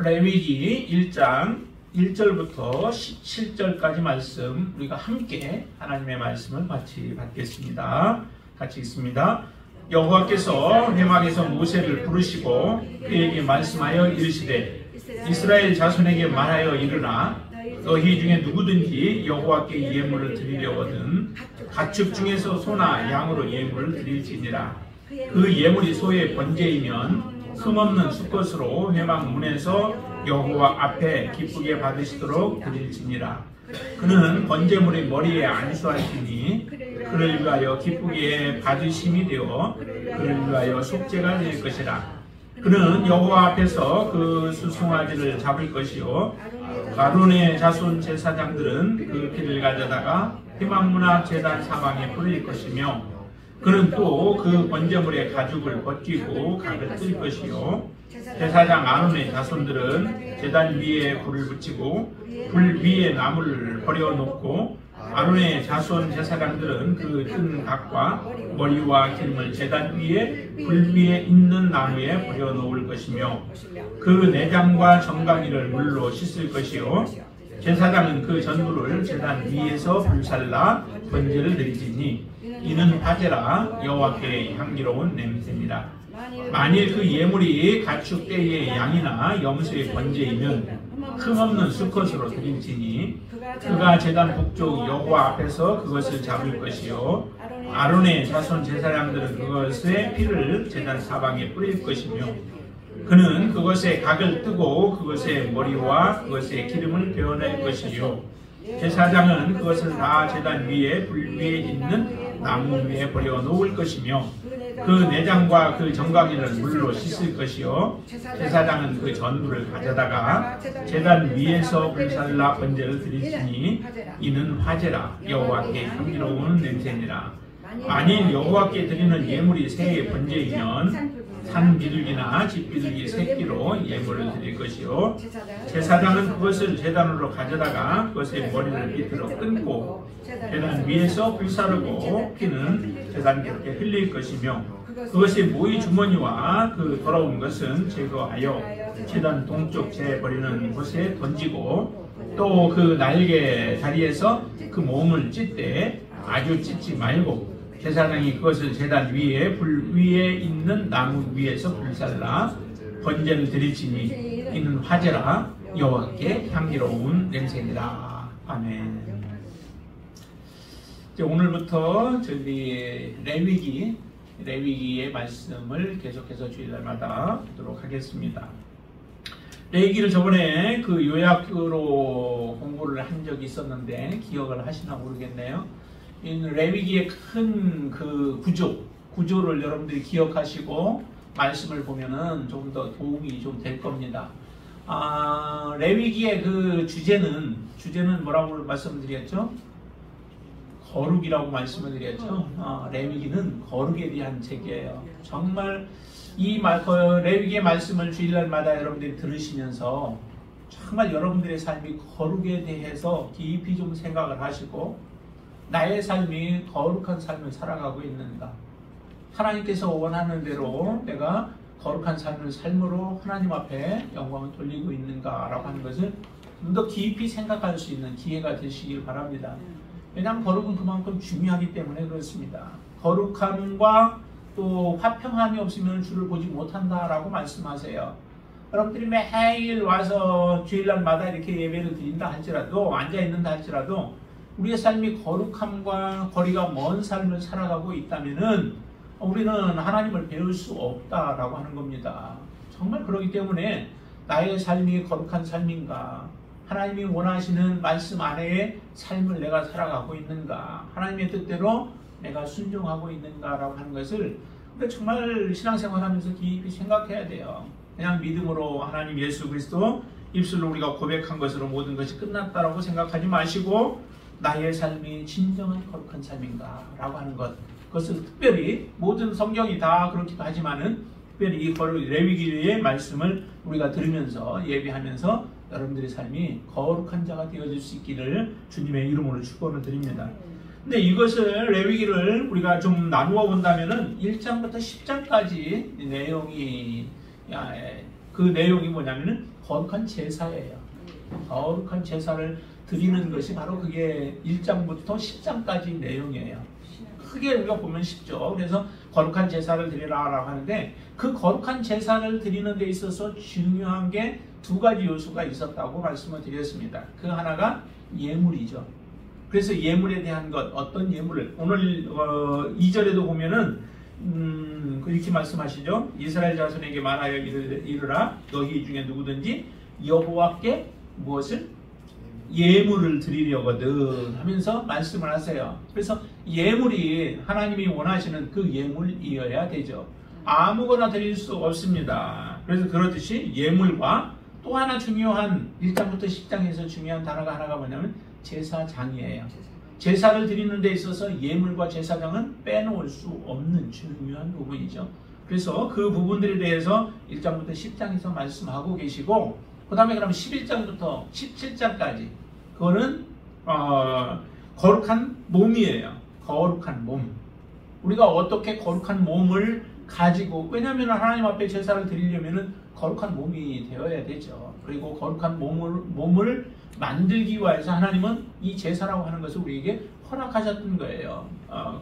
레위기 1장 1절부터 17절까지 말씀 우리가 함께 하나님의 말씀을 같이 받겠습니다. 같이 읽습니다. 여호와께서 회막에서 모세를 부르시고 그에게 말씀하여 이르시되 이스라엘 자손에게 말하여 이르라 너희 중에 누구든지 여호와께 예물을 드리려거든 가축 중에서 소나 양으로 예물을 드릴지니라. 그 예물이 소의 번제이면 흠없는 수컷으로 회막 문에서 여호와 앞에 기쁘게 받으시도록 드릴지니라. 그는 번제물의 머리에 안수하시니 그를 위하여 기쁘게 받으심이 되어 그를 위하여 속죄가 될 것이라. 그는 여호와 앞에서 그 수송아지를 잡을 것이요 아론의 자손 제사장들은 그 피를 가져다가 회막 앞 제단 사방에 뿌릴 것이며 그는 또 그 번제물의 가죽을 벗기고 각을 뜰 것이요 제사장 아론의 자손들은 제단 위에 불을 붙이고 불 위에 나무를 버려놓고 아론의 자손 제사장들은 그 뜬 각과 머리와 기름을 제단 위에 불 위에 있는 나무에 버려놓을 것이며 그 내장과 정강이를 물로 씻을 것이요 제사장은 그 전부를 제단 위에서 불살라 번제를 드리지니 이는 화제라 여호와께 향기로운 냄새니라. 만일 그 예물이 가축 떼의 양이나 염소의 번제이면 흠없는 수컷으로 드릴지니 그가 제단 북쪽 여호와 앞에서 그것을 잡을 것이요 아론의 자손 제사장들은 그것의 피를 제단 사방에 뿌릴 것이며 그는 그것의 각을 뜨고 그것의 머리와 그것의 기름을 베어낼 것이요 제사장은 그것을 다 제단 위에 불 위에 있는 나무 위에 버려 놓을 것이며 그 내장과 그 정강이를 물로 씻을 것이요 제사장은 그 전부를 가져다가 제단 위에서 불살라 번제를 드리시니 이는 화제라 여호와께 향기로운 냄새니라. 만일 여호와께 드리는 예물이 새의 번제이면 산 비둘기나 집 비둘기 새끼로 예물을 드릴 것이요 제사장은 그것을 제단으로 가져다가 그것의 머리를 밑으로 끊고 제단 위에서 불사르고 피는 제단 곁에 흘릴 것이며 그것의 모이 주머니와 그 더러운 것은 제거하여 제단 동쪽 재 버리는 곳에 던지고 또 그 날개 다리에서 그 몸을 찢되 아주 찢지 말고 제사장이 그것을 제단 위에 불 위에 있는 나무 위에서 불살라 번제를 드릴지니 이는 화제라 여호와께 향기로운 냄새니라. 아멘. 오늘부터 저희 레위기의 말씀을 계속해서 주일날마다 듣도록 하겠습니다. 레위기를 저번에 그 요약으로 공부를 한 적이 있었는데 기억을 하시나 모르겠네요. 레위기의 큰 그 구조를 여러분들이 기억하시고 말씀을 보면은 좀 더 도움이 좀 될 겁니다. 레위기의 그 주제는 뭐라고 말씀드렸죠? 거룩이라고 말씀을 드렸죠. 레위기는 거룩에 대한 책이에요. 정말 레위기의 말씀을 주일날마다 여러분들이 들으시면서 정말 여러분들의 삶이 거룩에 대해서 깊이 좀 생각을 하시고 나의 삶이 거룩한 삶을 살아가고 있는가? 하나님께서 원하는 대로 내가 거룩한 삶으로 하나님 앞에 영광을 돌리고 있는가라고 하는 것을 좀 더 깊이 생각할 수 있는 기회가 되시길 바랍니다. 왜냐하면 거룩은 그만큼 중요하기 때문에 그렇습니다. 거룩함과 또 화평함이 없으면 주를 보지 못한다라고 말씀하세요. 여러분들이 매일 와서 주일날마다 이렇게 예배를 드린다 할지라도 앉아있는다 할지라도 우리의 삶이 거룩함과 거리가 먼 삶을 살아가고 있다면은 우리는 하나님을 배울 수 없다라고 하는 겁니다. 정말 그렇기 때문에 나의 삶이 거룩한 삶인가? 하나님이 원하시는 말씀 안에의 삶을 내가 살아가고 있는가? 하나님의 뜻대로 내가 순종하고 있는가라고 하는 것을 우리가 정말 신앙생활하면서 깊이 생각해야 돼요. 그냥 믿음으로 하나님 예수 그리스도 입술로 우리가 고백한 것으로 모든 것이 끝났다라고 생각하지 마시고 나의 삶이 진정한 거룩한 삶인가 라고 하는 것, 그것을 특별히 모든 성경이 다 그렇기도 하지만은 특별히 이 레위기의 말씀을 우리가 들으면서 예배하면서 여러분들의 삶이 거룩한 자가 되어질 수 있기를 주님의 이름으로 축원을 드립니다. 근데 이것을 레위기를 우리가 좀 나누어 본다면은 1장부터 10장까지 내용이 그 내용이 뭐냐면은 거룩한 제사예요. 거룩한 제사를 드리는 것이 바로 그게 1장부터 10장까지 내용이에요. 크게 우리가 보면 쉽죠. 그래서 거룩한 제사를 드리라라고 하는데 그 거룩한 제사를 드리는 데 있어서 중요한 게 두 가지 요소가 있었다고 말씀을 드렸습니다. 그 하나가 예물이죠. 그래서 예물에 대한 것, 어떤 예물을 오늘 2절에도 보면은 이렇게 말씀하시죠. 이스라엘 자손에게 말하여 이르라 너희 중에 누구든지 여호와께 무엇을? 예물을 드리려거든 하면서 말씀을 하세요. 그래서 예물이 하나님이 원하시는 그 예물이어야 되죠. 아무거나 드릴 수 없습니다. 그래서 그렇듯이 예물과 또 하나 중요한 1장부터 10장에서 중요한 단어가 하나가 뭐냐면 제사장이에요. 제사를 드리는 데 있어서 예물과 제사장은 빼놓을 수 없는 중요한 부분이죠. 그래서 그 부분들에 대해서 1장부터 10장에서 말씀하고 계시고 그 다음에 그럼 11장부터 17장까지 그거는 거룩한 몸이에요. 거룩한 몸. 우리가 어떻게 거룩한 몸을 가지고, 왜냐하면 하나님 앞에 제사를 드리려면 거룩한 몸이 되어야 되죠. 그리고 거룩한 몸을 만들기 위해서 하나님은 이 제사라고 하는 것을 우리에게 허락하셨던 거예요.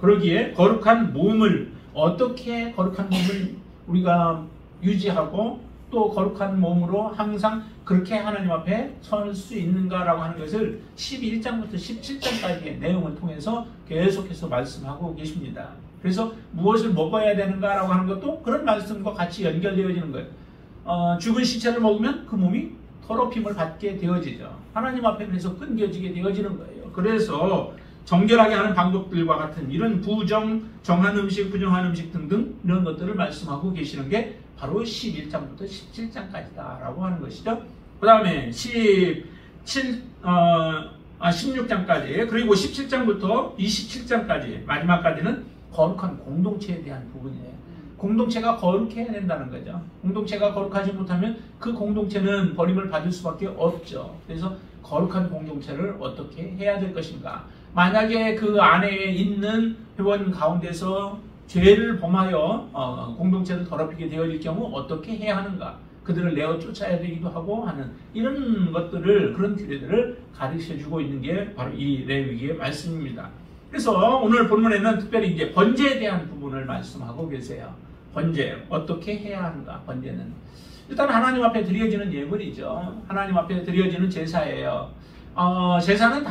그러기에 거룩한 몸을, 어떻게 거룩한 몸을 우리가 유지하고 또 거룩한 몸으로 항상 그렇게 하나님 앞에 설 수 있는가라고 하는 것을 11장부터 17장까지의 내용을 통해서 계속해서 말씀하고 계십니다. 그래서 무엇을 먹어야 되는가라고 하는 것도 그런 말씀과 같이 연결되어지는 거예요. 죽은 시체를 먹으면 그 몸이 더럽힘을 받게 되어지죠. 하나님 앞에 그래서 끊겨지게 되어지는 거예요. 그래서 정결하게 하는 방법들과 같은 이런 정한 음식, 부정한 음식 등등 이런 것들을 말씀하고 계시는 게 바로 11장부터 17장까지다라고 하는 것이죠. 그 다음에 16장까지 그리고 17장부터 27장까지 마지막까지는 거룩한 공동체에 대한 부분이에요. 공동체가 거룩해야 된다는 거죠. 공동체가 거룩하지 못하면 그 공동체는 버림을 받을 수밖에 없죠. 그래서 거룩한 공동체를 어떻게 해야 될 것인가. 만약에 그 안에 있는 회원 가운데서 죄를 범하여 공동체를 더럽히게 되어질 경우 어떻게 해야 하는가. 그들을 내어 쫓아야 되기도 하고 하는 이런 것들을, 그런 규례들을 가르쳐주고 있는 게 바로 이 레위기의 말씀입니다. 그래서 오늘 본문에는 특별히 이제 번제에 대한 부분을 말씀하고 계세요. 번제, 어떻게 해야 하는가, 번제는. 일단 하나님 앞에 드려지는 예물이죠. 하나님 앞에 드려지는 제사예요. 제사는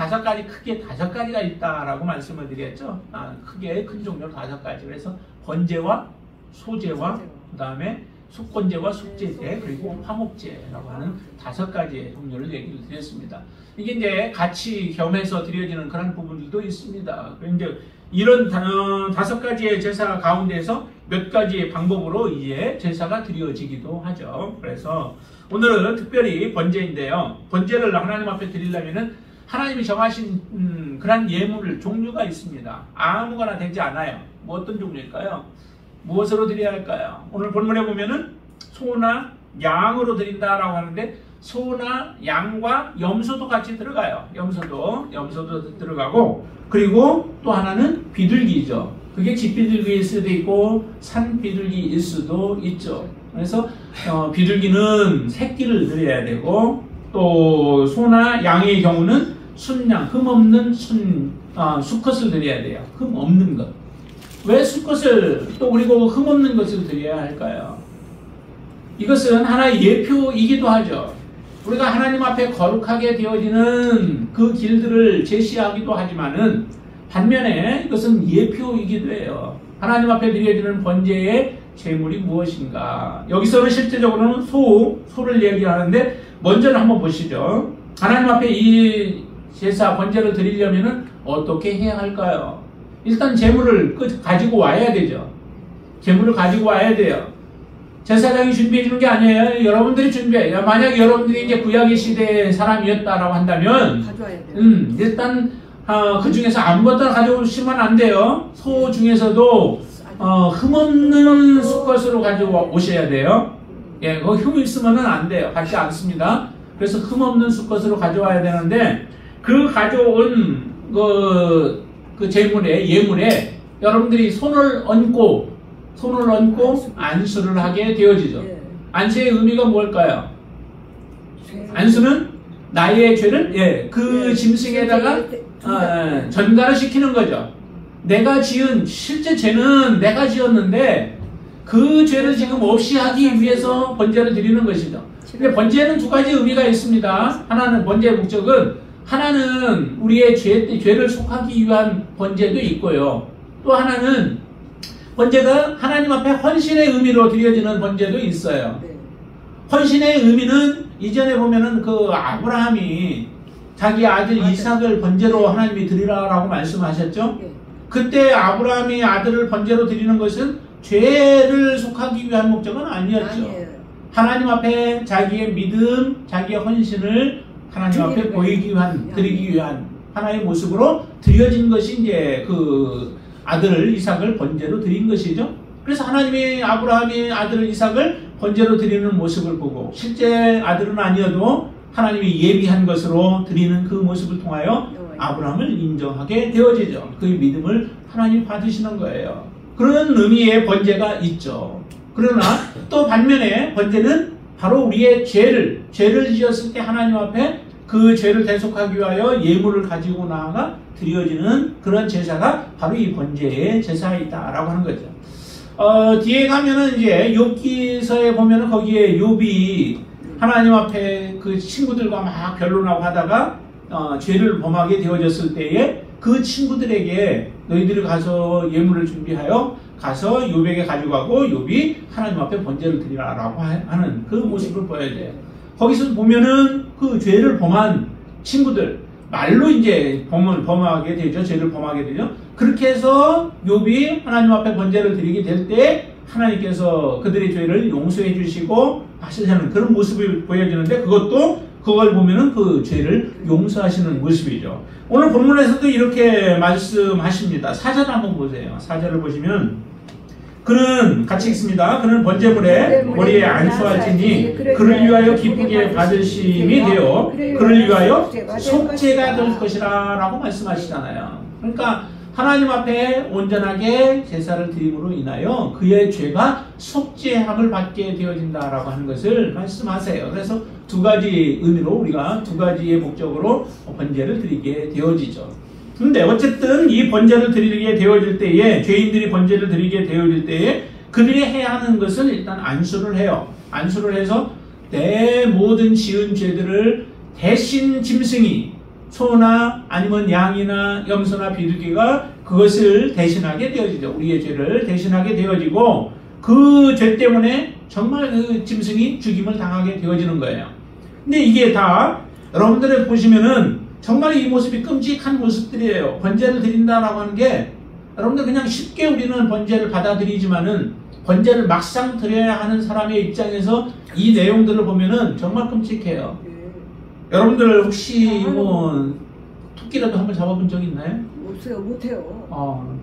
크게 다섯 가지가 있다라고 말씀을 드렸죠. 크게 큰 종류로 5가지. 그래서 번제와 소제와 그 다음에 속건제와 속제제 그리고 화목제라고 하는 5가지의 종류를 얘기를 드렸습니다. 이게 이제 같이 겸해서 드려지는 그런 부분들도 있습니다. 이제 이런 5가지의 제사 가운데서 몇 가지의 방법으로 이제 제사가 드려지기도 하죠. 그래서 오늘은 특별히 번제인데요. 번제를 하나님 앞에 드리려면은 하나님이 정하신 그런 예물을 종류가 있습니다. 아무거나 되지 않아요. 뭐 어떤 종류일까요? 무엇으로 드려야 할까요? 오늘 본문에 보면은 소나 양으로 드린다라고 하는데 소나 양과 염소도 같이 들어가요. 염소도 들어가고 그리고 또 하나는 비둘기죠. 그게 집비둘기일 수도 있고 산비둘기일 수도 있죠. 그래서 비둘기는 새끼를 드려야 되고 또 소나 양의 경우는 순양, 흠없는 수컷을 드려야 돼요. 흠없는 것. 왜 수컷을 또 그리고 흠없는 것을 드려야 할까요? 이것은 하나의 예표이기도 하죠. 우리가 하나님 앞에 거룩하게 되어지는 그 길들을 제시하기도 하지만은 반면에 이것은 예표이기도 해요. 하나님 앞에 드려지는 번제의 제물이 무엇인가? 여기서는 실제적으로는 소를 얘기하는데 먼저는 한번 보시죠. 하나님 앞에 이 제사 번제를 드리려면은 어떻게 해야 할까요? 일단 제물을 가지고 와야 되죠. 제물을 가지고 와야 돼요. 제사장이 준비해 주는 게 아니에요. 여러분들이 준비해요. 만약 여러분들이 이제 구약의 시대의 사람이었다라고 한다면 가져와야 돼요. 일단 그 중에서 아무것도 가져오시면 안 돼요. 소 중에서도 흠없는 수컷으로 가져오셔야 돼요. 예, 그 흠 있으면 안 돼요. 받지 않습니다. 그래서 흠없는 수컷으로 가져와야 되는데 그 가져온 그 예물에 여러분들이 손을 얹고 안수를 하게 되어지죠. 안수의 의미가 뭘까요? 안수는 나의 죄를 그 짐승에다가 전가를 시키는 거죠. 내가 지은 실제 죄는 내가 지었는데 그 죄를 지금 없이 하기 위해서 번제를 드리는 것이죠. 근데 번제는 두 가지 의미가 있습니다. 하나는 번제의 목적은 하나는 우리의 죄를 속하기 위한 번제도 있고요. 또 하나는 번제가 하나님 앞에 헌신의 의미로 드려지는 번제도 있어요. 헌신의 의미는 이전에 보면은 그 아브라함이 자기 아들 이삭을 번제로 하나님이 드리라라고 말씀하셨죠. 그때 아브라함이 아들을 번제로 드리는 것은 죄를 속하기 위한 목적은 아니었죠. 하나님 앞에 자기의 믿음, 자기의 헌신을 하나님 앞에 보이기 위한, 드리기 위한 하나의 모습으로 드려진 것이 이제 그 아들 이삭을 번제로 드린 것이죠. 그래서 하나님이 아브라함이 아들 이삭을 번제로 드리는 모습을 보고 실제 아들은 아니어도 하나님이 예비한 것으로 드리는 그 모습을 통하여 아브라함을 인정하게 되어지죠. 그 믿음을 하나님 받으시는 거예요. 그런 의미의 번제가 있죠. 그러나 또 반면에 번제는 바로 우리의 죄를 지었을 때 하나님 앞에 그 죄를 대속하기 위하여 예물을 가지고 나아가 드려지는 그런 제사가 바로 이 번제의 제사이다라고 하는 거죠. 뒤에 가면은 이제 욥기서에 보면은 거기에 욥이 하나님 앞에 그 친구들과 막 변론하고 하다가 죄를 범하게 되어졌을 때에 그 친구들에게 너희들이 가서 예물을 준비하여 가서 욥에게 가져가고 욥이 하나님 앞에 번제를 드리라라고 하는 그 모습을 보여야 돼요. 거기서 보면은 그 죄를 범한 친구들 말로 이제 범하게 되죠. 죄를 범하게 되죠. 그렇게 해서 욥이 하나님 앞에 번제를 드리게 될 때 하나님께서 그들의 죄를 용서해 주시고 하시는 그런 모습이 보여지는데 그걸 보면은 그 죄를 용서하시는 모습이죠. 오늘 본문에서도 이렇게 말씀하십니다. 4절 한번 보세요. 4절을 보시면 그는 같이 있습니다. 그는 번제물에 머리에 안수할지니 그를 위하여 기쁘게 받으심이 되어 그를 위하여 속죄가 될 것이라 라고 말씀하시잖아요. 그러니까 하나님 앞에 온전하게 제사를 드림으로 인하여 그의 죄가 속죄함을 받게 되어진다라고 하는 것을 말씀하세요. 그래서 두 가지 의미로 우리가 두 가지의 목적으로 번제를 드리게 되어지죠. 근데 어쨌든 이 번제를 드리게 되어질 때에 죄인들이 번제를 드리게 되어질 때에 그들이 해야 하는 것은 일단 안수를 해요. 안수를 해서 내 모든 지은 죄들을 대신 짐승이 소나 아니면 양이나 염소나 비둘기가 그것을 대신하게 되어지죠. 우리의 죄를 대신하게 되어지고 그 죄 때문에 정말 그 짐승이 죽임을 당하게 되어지는 거예요. 근데 이게 다 여러분들이 보시면은 정말 이 모습이 끔찍한 모습들이에요. 번제를 드린다라고 하는 게 여러분들 그냥 쉽게 우리는 번제를 받아들이지만은 번제를 막상 드려야 하는 사람의 입장에서 이 내용들을 보면은 정말 끔찍해요. 여러분들 혹시 뭐 토끼라도 한번 잡아본 적 있나요? 없어요. 못해요.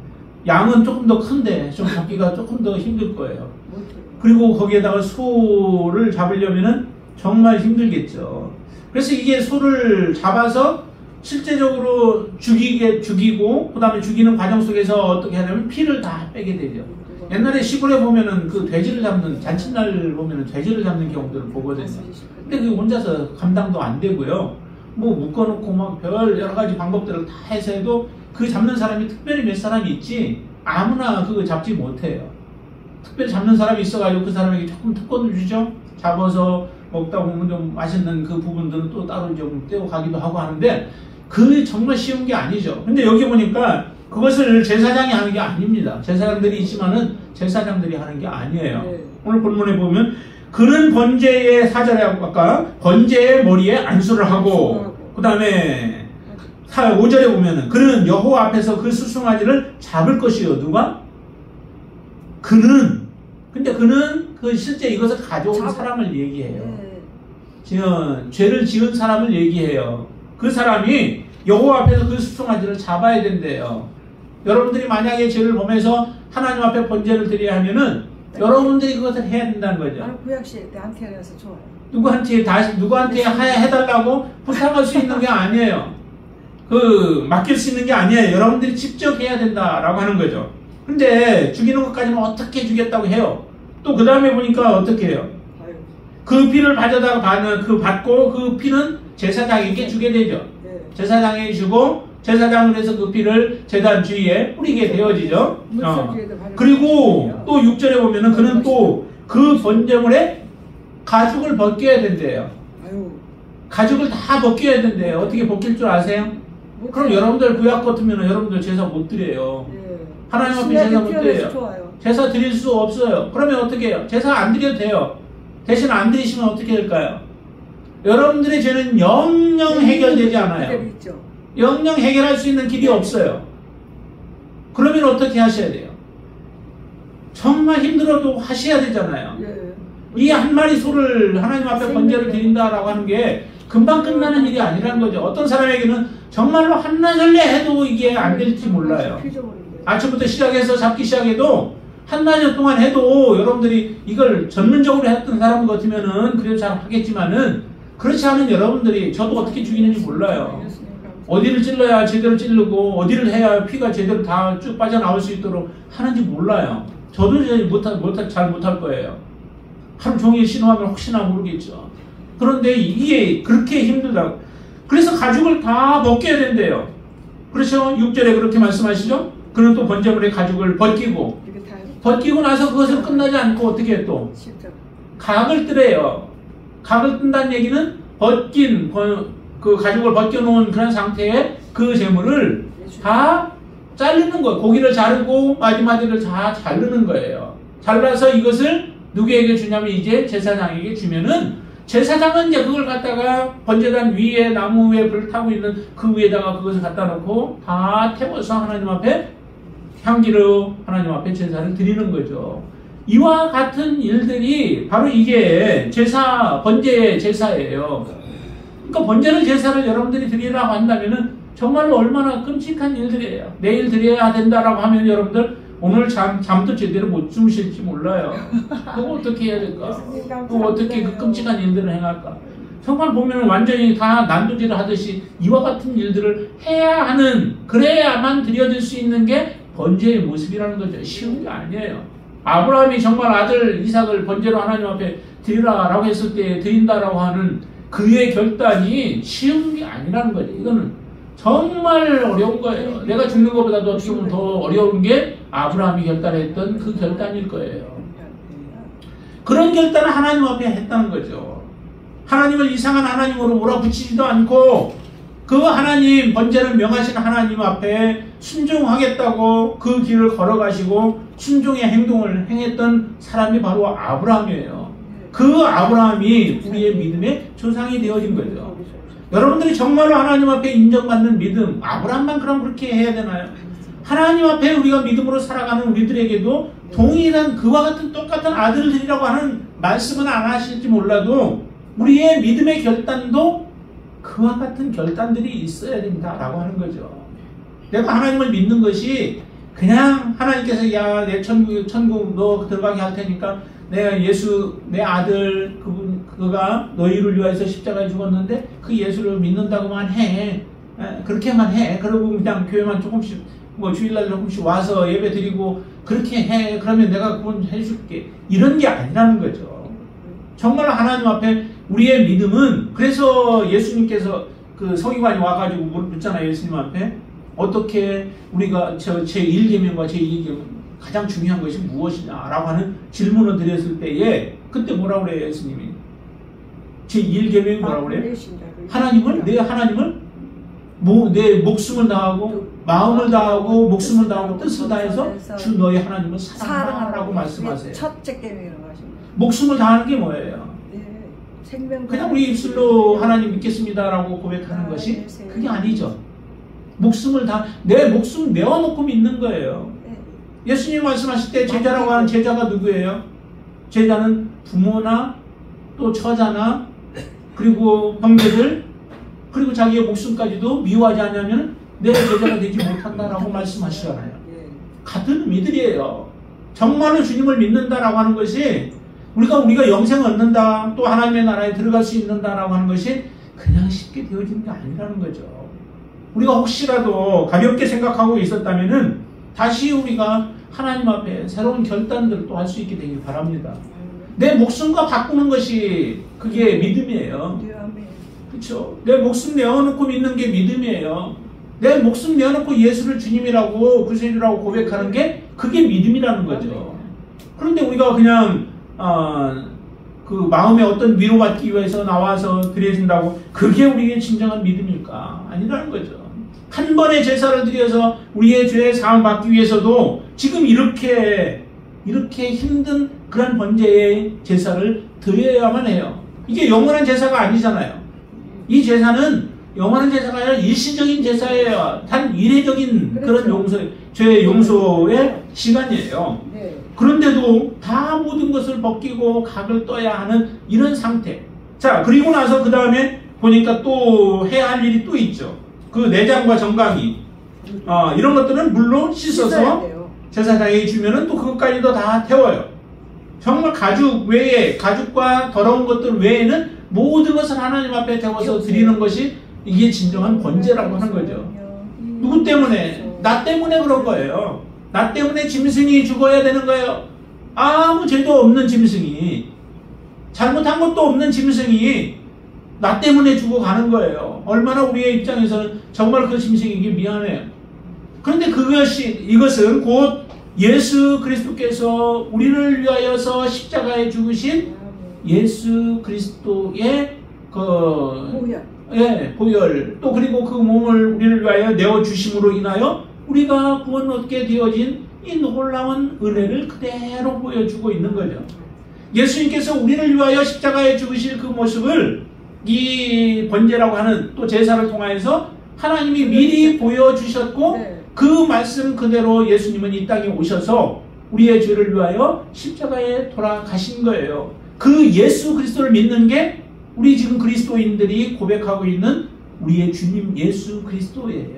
양은 조금 더 큰데 좀 잡기가 조금 더 힘들 거예요. 못해요. 그리고 거기에다가 소를 잡으려면은 정말 힘들겠죠. 그래서 이게 소를 잡아서 실제적으로 죽이고 그 다음에 죽이는 과정 속에서 어떻게 하냐면 피를 다 빼게 되죠. 옛날에 시골에 보면은 그 돼지를 잡는 잔칫날 보면은 돼지를 잡는 경우들을 보거든요. 근데 그 혼자서 감당도 안 되고요. 뭐 묶어놓고 막 별 여러 가지 방법들을 다 해서 해도 그 잡는 사람이 특별히 몇 사람이 있지 아무나 그거 잡지 못해요. 특별히 잡는 사람이 있어가지고 그 사람에게 조금 특권을 주죠. 잡아서 먹다 보면 좀 맛있는 그 부분들은 또 따로 좀 떼어가기도 하고 하는데 그 정말 쉬운 게 아니죠. 근데 여기 보니까 그것을 제사장이 하는 게 아닙니다. 제사장들이 있지만은 제사장들이 하는 게 아니에요. 오늘 본문에 보면 그는 번제의 사절에 아까 번제의 머리에 안수를 하고 그 다음에 5절에 보면은 그는 여호와 앞에서 그 수송아지를 잡을 것이요. 누가? 그는. 근데 그는 그 실제 이것을 가져온 사람을 얘기해요. 지금 죄를 지은 사람을 얘기해요. 그 사람이 여호와 앞에서 그 수송아지를 잡아야 된대요. 여러분들이 만약에 죄를 범해서 하나님 앞에 번제를 드려야 하면은 여러분들이 그것을 해야 된다는 거죠. 나는 구약시대 때 한테서 좋아요. 누구한테 해달라고 부탁할 수 있는 게 아니에요. 맡길 수 있는 게 아니에요. 여러분들이 직접 해야 된다라고 하는 거죠. 근데 죽이는 것까지는 어떻게 죽였다고 해요. 또 그 다음에 보니까 어떻게 해요? 그 피를 받고 그 피는 제사장에게 주게 되죠. 제사장에게 주고 제사장을 해서 그 피를 제단 주위에 뿌리게 되어지죠. 그리고 또 6절에 보면은 그는 또 그 번제물에 가죽을 벗겨야 된대요. 가죽을 다 벗겨야 된대요. 어떻게 벗길 줄 아세요? 그럼 여러분들 구약 같으면 여러분들 제사 못 드려요. 하나님 앞에 제사 못 드려요. 제사 드릴 수 없어요. 그러면 어떻게 해요? 제사 안 드려도 돼요. 대신 안 드리시면 어떻게 될까요? 여러분들의 죄는 영영 해결되지 않아요. 영영 해결할 수 있는 길이 없어요. 그러면 어떻게 하셔야 돼요? 정말 힘들어도 하셔야 되잖아요. 이 한 마리 소를 하나님 앞에 번제를 드린다라고 하는 게 금방 끝나는 일이 아니라는 거죠. 어떤 사람에게는 정말로 한나절래 해도 이게 안 될지 몰라요. 아침부터 시작해서 잡기 시작해도 한나절 동안 해도 여러분들이 이걸 전문적으로 했던 사람 같으면은 그래도 잘 하겠지만은 그렇지 않은 여러분들이 저도 어떻게 죽이는지 몰라요. 어디를 찔러야 제대로 찌르고 어디를 해야 피가 제대로 다 쭉 빠져나올 수 있도록 하는지 몰라요. 저도 잘 못할 거예요. 하루 종일 신호하면 혹시나 모르겠죠. 그런데 이게 그렇게 힘들다고. 그래서 가죽을 다 벗겨야 된대요. 그렇죠? 6절에 그렇게 말씀하시죠? 그는 또 번제물의 가죽을 벗기고 나서 그것을 끝나지 않고 어떻게 해 또? 각을 뜨래요. 각을 뜬다는 얘기는 벗긴 그 가죽을 벗겨놓은 그런 상태에 그 재물을 다 자르는 거예요. 고기를 자르고 마디마디를 다 자르는 거예요. 잘라서 이것을 누구에게 주냐면 이제 제사장에게 주면은 제사장은 이제 그걸 갖다가 번제단 위에 나무 위에 불 타고 있는 그 위에다가 그것을 갖다 놓고 다 태워서 하나님 앞에 향기로 하나님 앞에 제사를 드리는 거죠. 이와 같은 일들이 바로 이게 번제의 제사예요. 그러니까 번제는 제사를 여러분들이 드리라고 한다면은 정말로 얼마나 끔찍한 일들이에요. 내일 드려야 된다라고 하면 여러분들 오늘 잠도 제대로 못 주무실지 몰라요. 그거 어떻게 해야 될까? 그거 어떻게 그 끔찍한 일들을 행할까? 정말 보면 완전히 다 난도질을 하듯이 이와 같은 일들을 해야 하는, 그래야만 드려질 수 있는 게 번제의 모습이라는 거죠. 쉬운 게 아니에요. 아브라함이 정말 아들 이삭을 번제로 하나님 앞에 드리라라고 했을 때 드린다라고 하는 그의 결단이 쉬운 게 아니라는 거죠. 이거는 정말 어려운 거예요. 내가 죽는 것보다도 어떻게 보면 더 어려운 게 아브라함이 결단했던 그 결단일 거예요. 그런 결단을 하나님 앞에 했다는 거죠. 하나님을 이상한 하나님으로 몰아붙이지도 않고 그 하나님, 번제를 명하신 하나님 앞에 순종하겠다고 그 길을 걸어가시고 순종의 행동을 행했던 사람이 바로 아브라함이에요. 그 아브라함이 우리의 믿음의 조상이 되어진 거죠. 여러분들이 정말로 하나님 앞에 인정받는 믿음, 아브라함만 그럼 그렇게 해야 되나요? 하나님 앞에 우리가 믿음으로 살아가는 우리들에게도 동일한 그와 같은 똑같은 아들들이라고 하는 말씀은 안 하실지 몰라도 우리의 믿음의 결단도 그와 같은 결단들이 있어야 된다라고 하는 거죠. 내가 하나님을 믿는 것이 그냥 하나님께서 야, 내 천국 너 들어가게 할 테니까 내가 내 아들 그가 너희를 위하여서 십자가에 죽었는데 그 예수를 믿는다고만 해. 그렇게만 해. 그러고 그냥 교회만 조금씩 주일날 조금씩 와서 예배 드리고 그렇게 해. 그러면 내가 그건 해줄게. 이런 게 아니라는 거죠. 정말 하나님 앞에 우리의 믿음은, 그래서 예수님께서 그 서기관이 와가지고 묻잖아요. 예수님 앞에 어떻게 우리가 제1계명과 제2계명 가장 중요한 것이 무엇이냐라고 하는 질문을 드렸을 때에 그때 뭐라고 그래요? 예수님이 제1계명이 뭐라고 그래요? 내 하나님을 내 목숨을 다하고 마음을 다하고 목숨을 다하고 뜻을 다해서 주 너의 하나님을 사랑하라고 말씀하세요. 첫째 계명이라고 하십니다. 목숨을 다하는 게 뭐예요? 그냥 우리 입술로 하나님 믿겠습니다라고 고백하는 것이 그게 아니죠. 내 목숨 내어놓고 믿는 거예요. 예수님 말씀하실 때 제자라고 하는 제자가 누구예요? 제자는 부모나 또 처자나 그리고 형제들 그리고 자기의 목숨까지도 미워하지 않으면 내 제자가 되지 못한다라고 말씀하시잖아요. 같은 의미들이에요. 정말로 주님을 믿는다라고 하는 것이 우리가 영생을 얻는다, 또 하나님의 나라에 들어갈 수 있는다라고 하는 것이 그냥 쉽게 되어지는 게 아니라는 거죠. 우리가 혹시라도 가볍게 생각하고 있었다면은 다시 우리가 하나님 앞에 새로운 결단들을 또 할 수 있게 되길 바랍니다. 내 목숨과 바꾸는 것이 그게 믿음이에요. 그렇죠? 내 목숨 내어놓고 믿는 게 믿음이에요. 내 목숨 내어놓고 예수를 주님이라고 구세주라고 고백하는 게 그게 믿음이라는 거죠. 그런데 우리가 그냥 그 마음에 어떤 위로받기 위해서 나와서 드려준다고 그게 우리의 진정한 믿음일까? 아니라는 거죠. 한 번의 제사를 드려서 우리의 죄의 사함 받기 위해서도 지금 이렇게 힘든 그런 번제의 제사를 드려야만 해요. 이게 영원한 제사가 아니잖아요. 이 제사는 영원한 제사가 아니라 일시적인 제사예요. 단 이례적인 그런 죄의 용서의 시간이에요. 네. 그런데도 다 모든 것을 벗기고 각을 떠야 하는 이런 상태. 자, 그리고 나서 그 다음에 보니까 또 해야 할 일이 또 있죠. 그 내장과 정강이 이런 것들은 물로 씻어서 제사장에게 주면은 또 그것까지도 다 태워요. 정말 가죽 외에, 가죽과 더러운 것들 외에는 모든 것을 하나님 앞에 태워서 드리는 것이 이게 진정한 번제라고 하는 거죠. 누구 때문에? 나 때문에 그런 거예요. 나 때문에 짐승이 죽어야 되는 거예요. 아무 죄도 없는 짐승이, 잘못한 것도 없는 짐승이 나 때문에 죽어가는 거예요. 얼마나 우리의 입장에서는 정말 그 짐승에게 미안해요. 그런데 이것은 곧 예수 그리스도께서 우리를 위하여서 십자가에 죽으신 예수 그리스도의 보혈, 또 그리고 그 몸을 우리를 위하여 내어주심으로 인하여 우리가 구원 얻게 되어진 이 놀라운 은혜를 그대로 보여주고 있는 거죠. 예수님께서 우리를 위하여 십자가에 죽으실 그 모습을 이 번제라고 하는 또 제사를 통하여서 하나님이 미리 보여주셨고 그 말씀 그대로 예수님은 이 땅에 오셔서 우리의 죄를 위하여 십자가에 돌아가신 거예요. 그 예수 그리스도를 믿는 게 우리 지금 그리스도인들이 고백하고 있는 우리의 주님 예수 그리스도예요.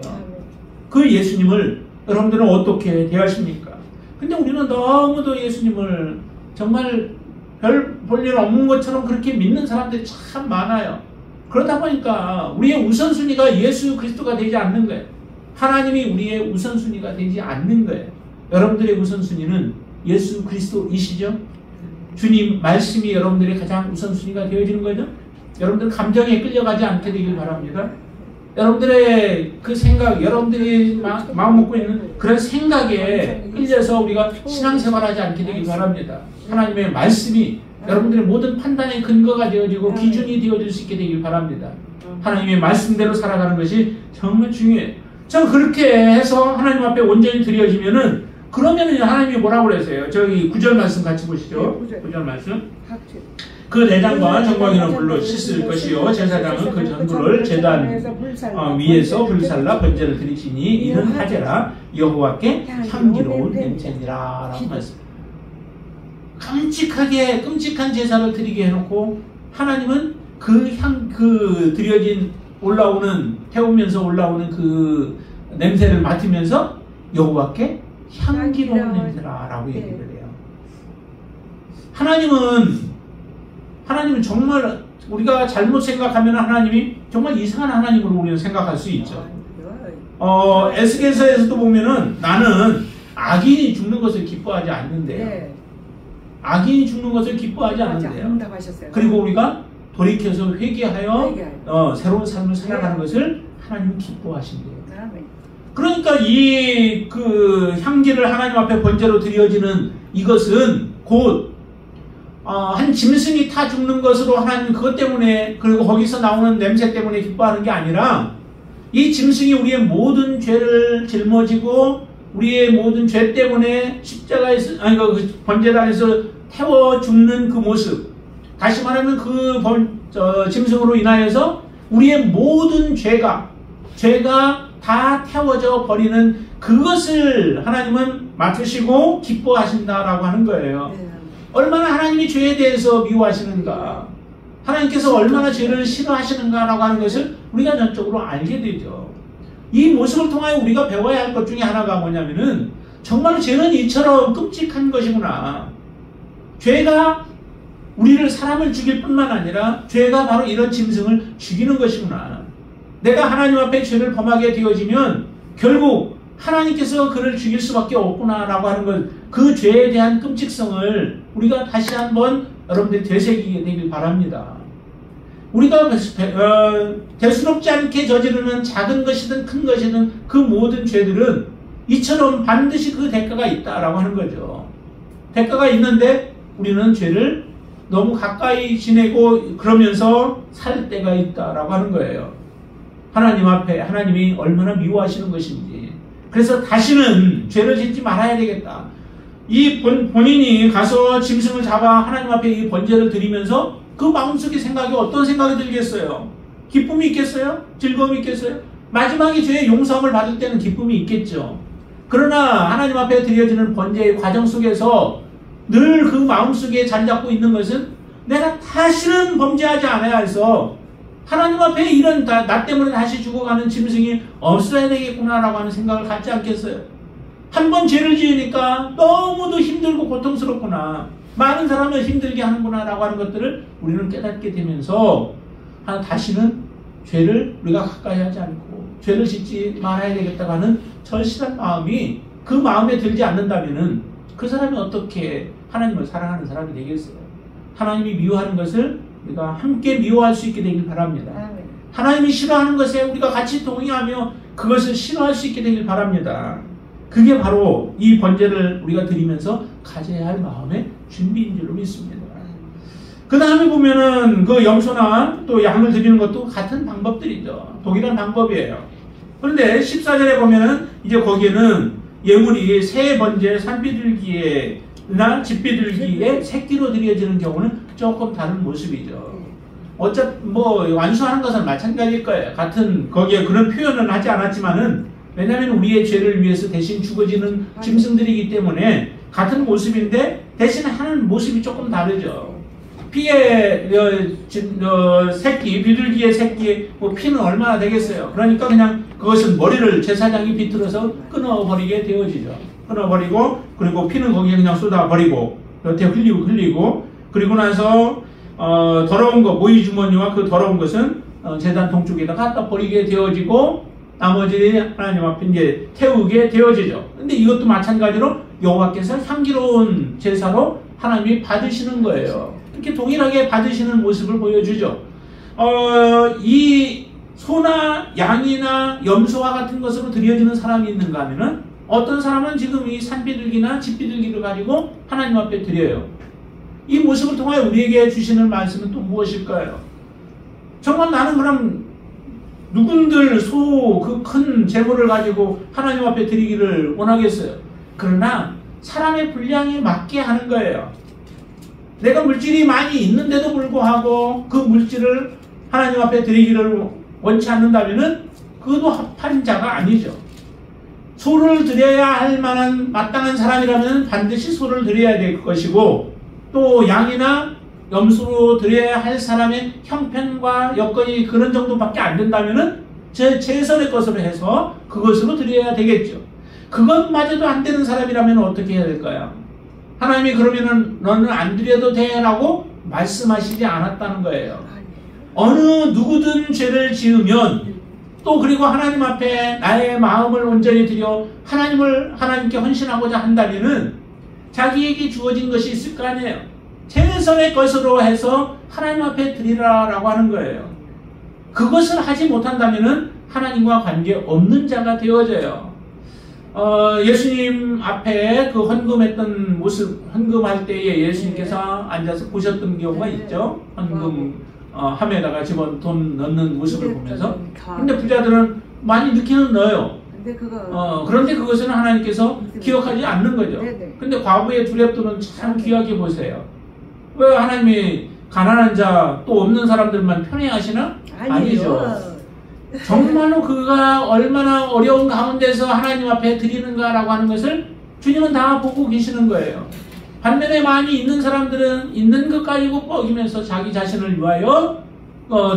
그 예수님을 여러분들은 어떻게 대하십니까? 근데 우리는 너무도 예수님을 정말 별 볼 일 없는 것처럼 그렇게 믿는 사람들이 참 많아요. 그러다 보니까 우리의 우선순위가 예수 그리스도가 되지 않는 거예요. 하나님이 우리의 우선순위가 되지 않는 거예요. 여러분들의 우선순위는 예수 그리스도이시죠? 주님 말씀이 여러분들의 가장 우선순위가 되어지는 거죠? 여러분들 감정에 끌려가지 않게 되길 바랍니다. 여러분들의 그 생각, 여러분들이 마음 먹고 있는 그런 생각에 끌려서 우리가 신앙생활하지 않게 되길 바랍니다. 하나님의 말씀이 여러분들의 모든 판단의 근거가 되어지고 기준이 되어질 수 있게 되길 바랍니다. 하나님의 말씀대로 살아가는 것이 정말 중요해요. 저 그렇게 해서 하나님 앞에 온전히 드려지면은 그러면은 하나님이 뭐라고 그랬어요? 저기 9절 말씀 같이 보시죠. 9절 말씀. 그 내장과 정광이는 물로 씻을 것이요 제사장은 그 전부를 제단 위에서 불살라 번제를 드리시니 이는 하제라 여호와께 향기로운 냄새니라 라고 말씀. 끔찍한 제사를 드리게 해놓고 하나님은 그 드려진 태우면서 올라오는 그 냄새를 맡으면서 여호와께 향기로운 냄새라라고 얘기를 해요. 하나님은 정말 우리가 잘못 생각하면 하나님이 정말 이상한 하나님으로 우리는 생각할 수 있죠. 에스겔서에서도 보면은 나는 악인이 죽는 것을 기뻐하지 않는데요. 악인이 죽는 것을 기뻐하지 않는데요. 그리고 우리가 돌이켜서 회개하여 새로운 삶을 살아가는 것을 하나님은 기뻐하신대요. 그러니까 이 그 향기를 하나님 앞에 번제로 드려지는 이것은 곧 한 짐승이 타 죽는 것으로 하나님 그것 때문에 그리고 거기서 나오는 냄새 때문에 기뻐하는 게 아니라 이 짐승이 우리의 모든 죄를 짊어지고 우리의 모든 죄 때문에 십자가에서 그 번제단에서 태워 죽는 그 모습, 다시 말하면 그 짐승으로 인하여서 우리의 모든 죄가 다 태워져 버리는 그것을 하나님은 맡으시고 기뻐하신다라고 하는 거예요. 얼마나 하나님이 죄에 대해서 미워하시는가, 하나님께서 얼마나 죄를 싫어하시는가라고 하는 것을 우리가 전적으로 알게 되죠. 이 모습을 통하여 우리가 배워야 할 것 중에 하나가 뭐냐면은 정말 죄는 이처럼 끔찍한 것이구나. 죄가 사람을 죽일 뿐만 아니라 죄가 바로 이런 짐승을 죽이는 것이구나. 내가 하나님 앞에 죄를 범하게 되어지면 결국 하나님께서 그를 죽일 수밖에 없구나 라고 하는 것, 그 죄에 대한 끔찍성을 우리가 다시 한번 여러분들이 되새기게 되길 바랍니다. 우리가 대수롭지 않게 저지르는 작은 것이든 큰 것이든 그 모든 죄들은 이처럼 반드시 그 대가가 있다라고 하는 거죠. 대가가 있는데 우리는 죄를 너무 가까이 지내고 그러면서 살 때가 있다라고 하는 거예요. 하나님 앞에 하나님이 얼마나 미워하시는 것인지. 그래서 다시는 죄를 짓지 말아야 되겠다. 이 본인이 가서 짐승을 잡아 하나님 앞에 이 번제를 드리면서 그 마음속에 생각이 어떤 생각이 들겠어요? 기쁨이 있겠어요? 즐거움이 있겠어요? 마지막에 죄의 용서함을 받을 때는 기쁨이 있겠죠. 그러나 하나님 앞에 드려지는 번제의 과정 속에서 늘 그 마음속에 자리 잡고 있는 것은 내가 다시는 범죄하지 않아야 해서 하나님 앞에 이런 나 때문에 다시 죽어가는 짐승이 없어야 되겠구나라고 하는 생각을 갖지 않겠어요? 한 번 죄를 지으니까 너무도 힘들고 고통스럽구나. 많은 사람을 힘들게 하는구나라고 하는 것들을 우리는 깨닫게 되면서 다시는 죄를 우리가 가까이 하지 않고 죄를 짓지 말아야 되겠다고 하는 절실한 마음이 그 마음에 들지 않는다면은 그 사람이 어떻게 하나님을 사랑하는 사람이 되겠어요? 하나님이 미워하는 것을 우리가 함께 미워할 수 있게 되길 바랍니다. 하나님이 싫어하는 것에 우리가 같이 동의하며 그것을 싫어할 수 있게 되길 바랍니다. 그게 바로 이 번제를 우리가 드리면서 가져야 할 마음의 준비인 줄로 믿습니다. 그 다음에 보면은 그 염소나 또 양을 드리는 것도 같은 방법들이죠. 동일한 방법이에요. 그런데 14절에 보면은 이제 거기에는 예물이 새 번제, 산비둘기나 집비둘기의 새끼로 드려지는 경우는 조금 다른 모습이죠. 어차피 뭐 완수하는 것은 마찬가지일 거예요. 같은 거기에 그런 표현은 하지 않았지만은 왜냐하면 우리의 죄를 위해서 대신 죽어지는 짐승들이기 때문에 같은 모습인데 대신 하는 모습이 조금 다르죠. 피의 새끼, 비둘기의 새끼 뭐 피는 얼마나 되겠어요. 그러니까 그냥 그것은 머리를 제사장이 비틀어서 끊어버리게 되어지죠. 끊어버리고 그리고 피는 거기에 그냥 쏟아버리고 여태 흘리고 그리고 나서 더러운 것, 모이 주머니와 그 더러운 것은 제단 동쪽에다 갖다 버리게 되어지고 나머지 하나님 앞에 이제 태우게 되어지죠. 근데 이것도 마찬가지로 여호와께서 향기로운 제사로 하나님이 받으시는 거예요. 이렇게 동일하게 받으시는 모습을 보여주죠. 이 소나 양이나 염소와 같은 것으로 드려지는 사람이 있는가 하면은 어떤 사람은 지금 이 산비둘기나 집비둘기를 가지고 하나님 앞에 드려요. 이 모습을 통하여 우리에게 주시는 말씀은 또 무엇일까요? 정말 나는 그럼 누군들 그 큰 재물을 가지고 하나님 앞에 드리기를 원하겠어요. 그러나 사람의 분량에 맞게 하는 거예요. 내가 물질이 많이 있는데도 불구하고 그 물질을 하나님 앞에 드리기를 원치 않는다면은 그것도 합한 자가 아니죠. 소를 드려야 할 만한 마땅한 사람이라면 반드시 소를 드려야 될 것이고 또 양이나 염소로 드려야 할 사람의 형편과 여건이 그런 정도밖에 안 된다면은 최선의 것으로 해서 그것으로 드려야 되겠죠. 그것마저도 안 되는 사람이라면 어떻게 해야 될까요? 하나님이 그러면은 너는 안 드려도 돼 라고 말씀하시지 않았다는 거예요. 어느 누구든 죄를 지으면 또 그리고 하나님 앞에 나의 마음을 온전히 드려 하나님께 헌신하고자 한다면은 자기에게 주어진 것이 있을 거 아니에요. 최선의 것으로 해서 하나님 앞에 드리라라고 하는 거예요. 그것을 하지 못한다면은 하나님과 관계 없는 자가 되어져요. 예수님 앞에 그 헌금했던 모습, 헌금할 때에 예수님께서 앉아서 보셨던 경우가 있죠. 헌금 함에다가 돈 넣는 모습을 보면서. 근데 부자들은 많이 넣기는 넣어요. 그런데 그것은 하나님께서 기억하지 않는 거죠. 근데 과부의 두렙돈은 참 귀하게 보세요. 왜 하나님이 가난한 자 또 없는 사람들만 편애하시나? 아니죠. 정말로 그가 얼마나 어려운 가운데서 하나님 앞에 드리는가라고 하는 것을 주님은 다 보고 계시는 거예요. 반면에 많이 있는 사람들은 있는 것 가지고 뻐기면서 자기 자신을 위하여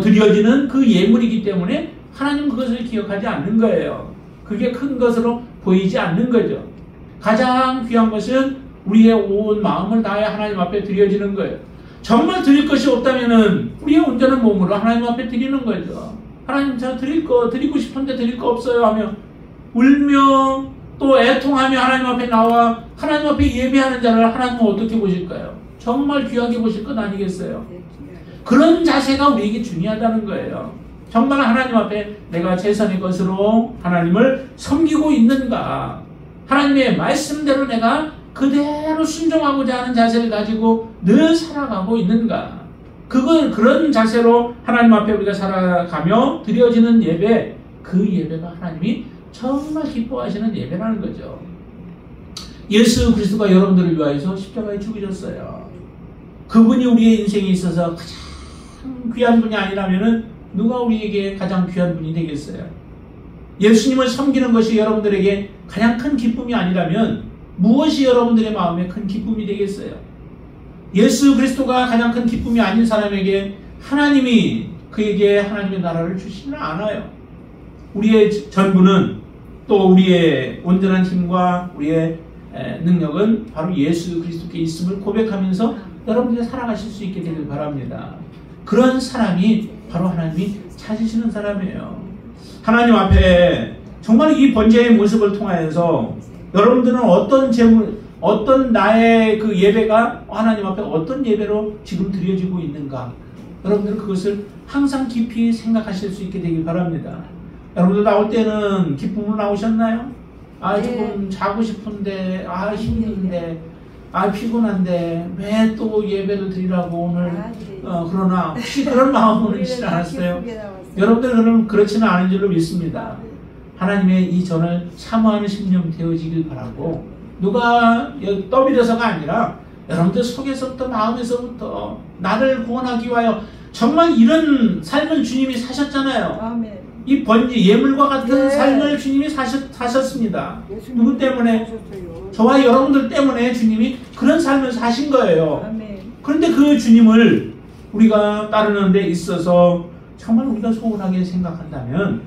드려지는 그 예물이기 때문에 하나님 그것을 기억하지 않는 거예요. 그게 큰 것으로 보이지 않는 거죠. 가장 귀한 것은 우리의 온 마음을 다해 하나님 앞에 드려지는 거예요. 정말 드릴 것이 없다면은 우리의 온전한 몸으로 하나님 앞에 드리는 거죠. 하나님 저 드리고 싶은데 드릴 거 없어요 하며 울며 또 애통하며 하나님 앞에 나와 하나님 앞에 예배하는 자를 하나님은 어떻게 보실까요? 정말 귀하게 보실 것 아니겠어요? 그런 자세가 우리에게 중요하다는 거예요. 정말 하나님 앞에 내가 최선의 것으로 하나님을 섬기고 있는가? 하나님의 말씀대로 내가 그대로 순종하고자 하는 자세를 가지고 늘 살아가고 있는가? 그런 자세로 하나님 앞에 우리가 살아가며 드려지는 예배, 그 예배가 하나님이 정말 기뻐하시는 예배라는 거죠. 예수 그리스도가 여러분들을 위하여서 십자가에 죽으셨어요. 그분이 우리의 인생에 있어서 가장 귀한 분이 아니라면 누가 우리에게 가장 귀한 분이 되겠어요? 예수님을 섬기는 것이 여러분들에게 가장 큰 기쁨이 아니라면 무엇이 여러분들의 마음에 큰 기쁨이 되겠어요? 예수 그리스도가 가장 큰 기쁨이 아닌 사람에게 하나님이 그에게 하나님의 나라를 주시지는 않아요. 우리의 전부는 또 우리의 온전한 힘과 우리의 능력은 바로 예수 그리스도께 있음을 고백하면서 여러분들이 살아가실 수 있게 되길 바랍니다. 그런 사람이 바로 하나님이 찾으시는 사람이에요. 하나님 앞에 정말 이 번제의 모습을 통하여서 여러분들은 어떤 나의 그 예배가 하나님 앞에 어떤 예배로 지금 드려지고 있는가? 여러분들은 그것을 항상 깊이 생각하실 수 있게 되길 바랍니다. 여러분들 나올 때는 기쁨으로 나오셨나요? 조금 자고 싶은데, 힘든데, 피곤한데, 왜 또 예배를 드리라고 오늘, 그러나, 혹시 그런 마음으로 있지 않았어요? 여러분들은 그렇지는 않은 줄로 믿습니다. 하나님의 이 전을 사모하는 심령 되어지길 바라고, 누가 떠밀어서가 아니라, 여러분들 속에서부터, 마음에서부터, 나를 구원하기 위하여, 정말 이런 삶을 주님이 사셨잖아요. 아멘. 이 번제 예물과 같은 삶을 주님이 사셨습니다. 누구 때문에? 저와 여러분들 때문에 주님이 그런 삶을 사신 거예요. 그런데 그 주님을 우리가 따르는 데 있어서 정말 우리가 소원하게 생각한다면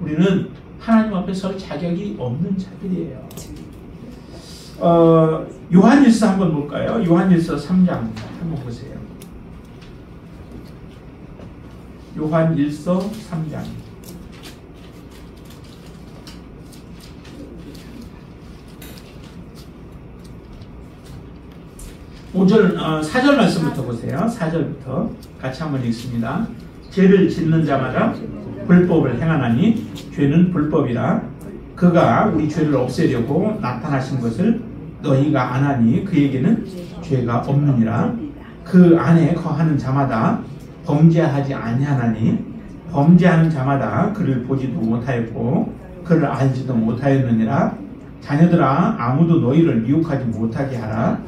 우리는 하나님 앞에 설 자격이 없는 자들이에요. 요한일서 한번 볼까요? 요한일서 3장 한번 보세요. 요한일서 3장 4절 말씀부터 보세요. 4절부터 같이 한번 읽습니다. 죄를 짓는 자마다 불법을 행하나니 죄는 불법이라. 그가 우리 죄를 없애려고 나타나신 것을 너희가 아나니 그에게는 죄가 없느니라. 그 안에 거하는 자마다 범죄하지 아니하나니 범죄하는 자마다 그를 보지도 못하였고 그를 알지도 못하였느니라. 자녀들아, 아무도 너희를 미혹하지 못하게 하라.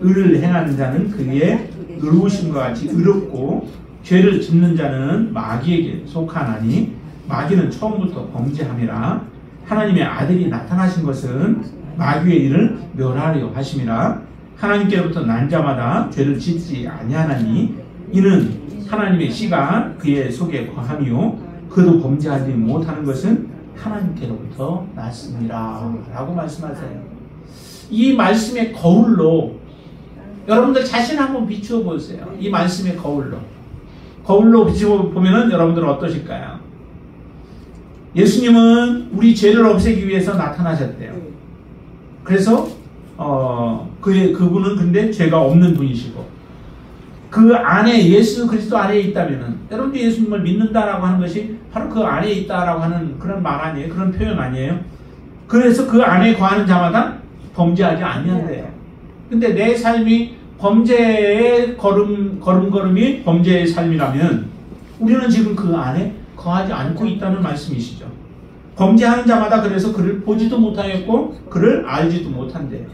의를 행하는 자는 그의 의로우심과 같이 의롭고 죄를 짓는 자는 마귀에게 속하나니 마귀는 처음부터 범죄함이라. 하나님의 아들이 나타나신 것은 마귀의 일을 멸하려 하심이라. 하나님께로부터 난 자마다 죄를 짓지 아니하나니 이는 하나님의 씨가 그의 속에 거함이요 그도 범죄하지 못하는 것은 하나님께로부터 났습니다 라고 말씀하세요. 이 말씀의 거울로 여러분들 자신 한번 비추어 보세요. 이 말씀의 거울로 비추어 보면은 여러분들은 어떠실까요? 예수님은 우리 죄를 없애기 위해서 나타나셨대요. 그래서 그분은 근데 죄가 없는 분이시고 그 안에 예수 그리스도 안에 있다면은 여러분들 예수님을 믿는다라고 하는 것이 바로 그 안에 있다라고 하는 그런 말 아니에요? 그런 표현 아니에요? 그래서 그 안에 거하는 자마다 범죄하지 아니한대요. 근데 내 삶이 범죄의 걸음걸음이 범죄의 삶이라면 우리는 지금 그 안에 거하지 않고 있다는 말씀이시죠. 범죄하는 자마다 그래서 그를 보지도 못하였고 그를 알지도 못한대요.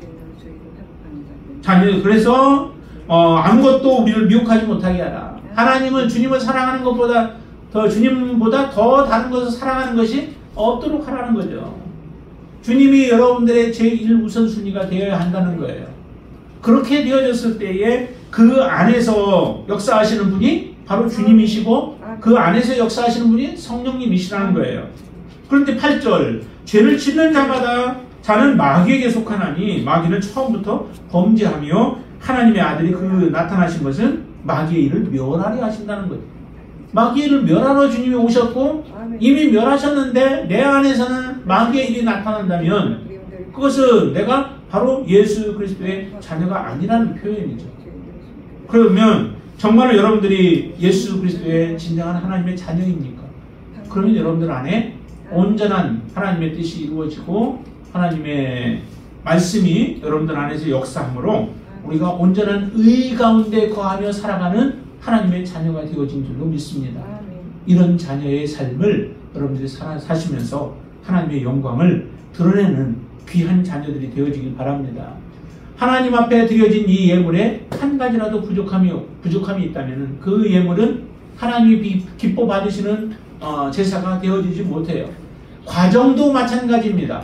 그래서 아무것도 우리를 미혹하지 못하게 하라. 하나님은 주님을 사랑하는 것보다 주님보다 더 다른 것을 사랑하는 것이 없도록 하라는 거죠. 주님이 여러분들의 제1 우선순위가 되어야 한다는 거예요. 그렇게 되어졌을 때에 그 안에서 역사하시는 분이 바로 주님이시고 그 안에서 역사하시는 분이 성령님이시라는 거예요. 그런데 8절 죄를 짓는 자마다 자는 마귀에게 속하나니 마귀는 처음부터 범죄하며 하나님의 아들이 그 나타나신 것은 마귀의 일을 멸하려 하신다는 거예요. 마귀의 일을 멸하러 주님이 오셨고 이미 멸하셨는데 내 안에서는 마귀의 일이 나타난다면 그것은 내가 바로 예수 그리스도의 자녀가 아니라는 표현이죠. 그러면 정말로 여러분들이 예수 그리스도의 진정한 하나님의 자녀입니까? 그러면 여러분들 안에 온전한 하나님의 뜻이 이루어지고 하나님의 말씀이 여러분들 안에서 역사함으로 우리가 온전한 의 가운데 거하며 살아가는 하나님의 자녀가 되어진 줄로 믿습니다. 이런 자녀의 삶을 여러분들이 사시면서 하나님의 영광을 드러내는 귀한 자녀들이 되어지길 바랍니다. 하나님 앞에 드려진 이 예물에 한 가지라도 부족함이 있다면 그 예물은 하나님이 기뻐 받으시는 제사가 되어지지 못해요. 과정도 마찬가지입니다.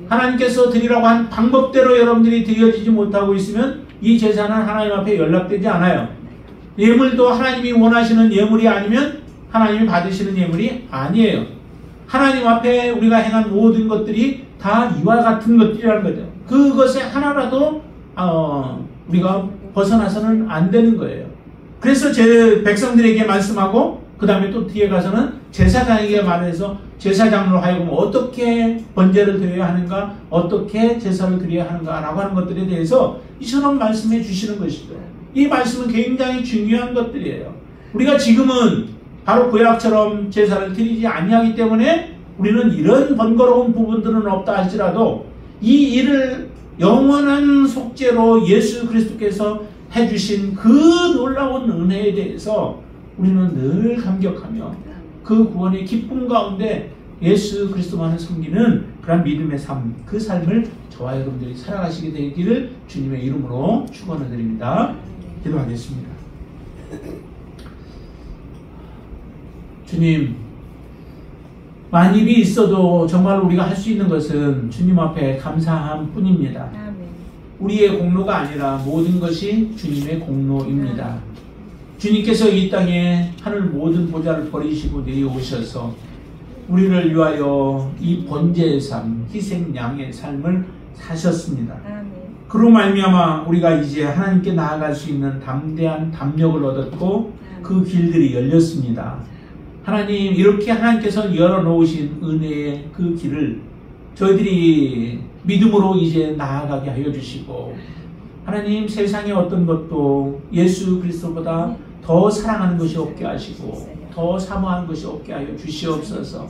하나님께서 드리라고 한 방법대로 여러분들이 드려지지 못하고 있으면 이 제사는 하나님 앞에 연락되지 않아요. 예물도 하나님이 원하시는 예물이 아니면 하나님이 받으시는 예물이 아니에요. 하나님 앞에 우리가 행한 모든 것들이 다 이와 같은 것들이라는 거죠. 그것에 하나라도 우리가 벗어나서는 안 되는 거예요. 그래서 제 백성들에게 말씀하고 그 다음에 또 뒤에 가서는 제사장에게 말해서 제사장으로 하여금 어떻게 번제를 드려야 하는가, 어떻게 제사를 드려야 하는가 라고 하는 것들에 대해서 이처럼 말씀해 주시는 것이죠. 이 말씀은 굉장히 중요한 것들이에요. 우리가 지금은 바로 구약처럼 제사를 드리지 아니하기 때문에 우리는 이런 번거로운 부분들은 없다 할지라도 이 일을 영원한 속죄로 예수 그리스도께서 해주신 그 놀라운 은혜에 대해서 우리는 늘 감격하며 그 구원의 기쁨 가운데 예수 그리스도만을 섬기는 그런 믿음의 삶, 그 삶을 저와 여러분들이 살아가시게 되기를 주님의 이름으로 축원을 드립니다. 기도하겠습니다. 주님, 만일이 있어도 정말 우리가 할 수 있는 것은 주님 앞에 감사함 뿐입니다. 우리의 공로가 아니라 모든 것이 주님의 공로입니다. 주님께서 이 땅에 하늘 모든 보좌를 버리시고 내려오셔서 우리를 위하여 이 번제의 삶, 희생양의 삶을 사셨습니다. 그로 말미암아 우리가 이제 하나님께 나아갈 수 있는 담대한 담력을 얻었고 그 길들이 열렸습니다. 하나님, 이렇게 하나님께서 열어놓으신 은혜의 그 길을 저희들이 믿음으로 이제 나아가게 하여 주시고, 하나님, 세상의 어떤 것도 예수 그리스도보다 더 사랑하는 것이 없게 하시고 더 사모하는 것이 없게 하여 주시옵소서.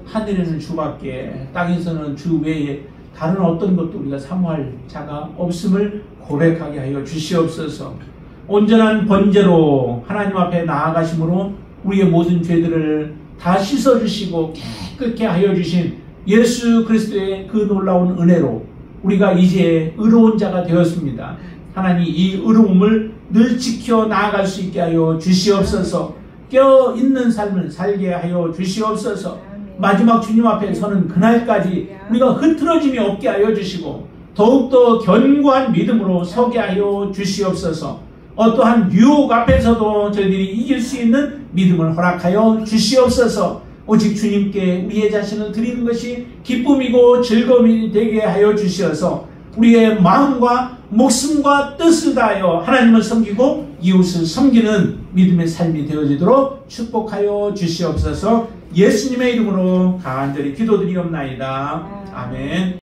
하늘에는 주밖에 땅에서는 주 외에 다른 어떤 것도 우리가 사모할 자가 없음을 고백하게 하여 주시옵소서. 온전한 번제로 하나님 앞에 나아가심으로 우리의 모든 죄들을 다 씻어주시고 깨끗게 하여 주신 예수 그리스도의 그 놀라운 은혜로 우리가 이제 의로운 자가 되었습니다. 하나님, 이 의로움을 늘 지켜 나아갈 수 있게 하여 주시옵소서. 깨어있는 삶을 살게 하여 주시옵소서. 마지막 주님 앞에 서는 그날까지 우리가 흐트러짐이 없게 하여 주시고 더욱더 견고한 믿음으로 서게 하여 주시옵소서. 어떠한 유혹 앞에서도 저희들이 이길 수 있는 믿음을 허락하여 주시옵소서. 오직 주님께 우리의 자신을 드리는 것이 기쁨이고 즐거움이 되게 하여 주시어서 우리의 마음과 목숨과 뜻을 다하여 하나님을 섬기고 이웃을 섬기는 믿음의 삶이 되어지도록 축복하여 주시옵소서. 예수님의 이름으로 간절히 기도드리옵나이다. 아멘.